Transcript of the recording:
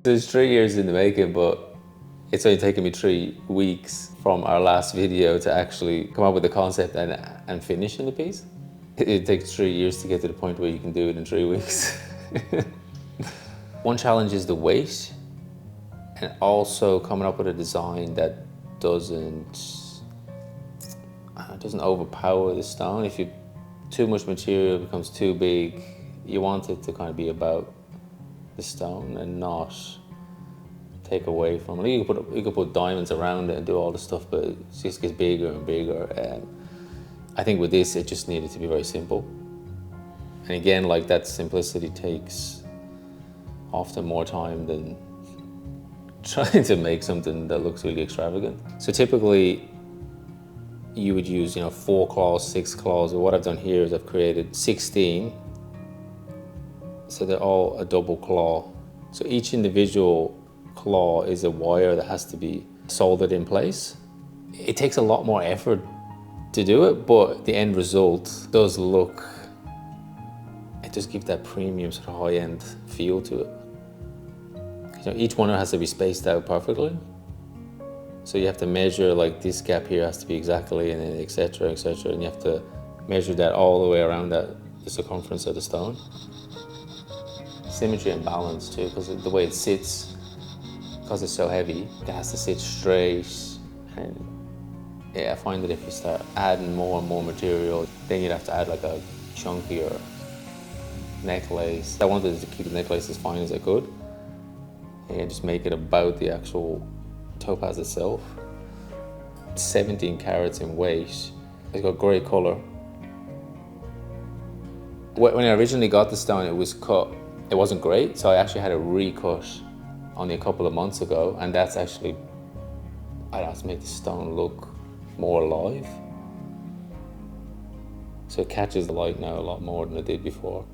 It's 3 years in the making, but it's only taken me 3 weeks from our last video to actually come up with the concept and finishing the piece. It takes 3 years to get to the point where you can do it in 3 weeks. One challenge is the weight, and also coming up with a design that doesn't overpower the stone. If too much material becomes too big, you want it to kind of be about the stone and not take away from it. You could put diamonds around it and do all the stuff, but it just gets bigger and bigger. And I think with this, it just needed to be very simple. And again, like, that simplicity takes often more time than trying to make something that looks really extravagant. So typically, you would use 4 claws, 6 claws, but what I've done here is I've created 16. So they're all a double claw. So each individual claw is a wire that has to be soldered in place. It takes a lot more effort to do it, but the end result it does give that premium sort of high-end feel to it. Each one has to be spaced out perfectly. So you have to measure, like, this gap here has to be exactly, and then et cetera, and you have to measure that all the way around the circumference of the stone. Symmetry and balance too, because the way it sits, because it's so heavy, it has to sit straight. And yeah, I find that if you start adding more and more material, then you'd have to add like a chunkier necklace. I wanted to keep the necklace as fine as I could, and just make it about the actual topaz itself. 17 carats in weight. It's got great color. When I originally got the stone, it was cut. It wasn't great, so I actually had a recut only a couple of months ago, and that's actually, I have to make the stone look more alive. So it catches the light now a lot more than it did before.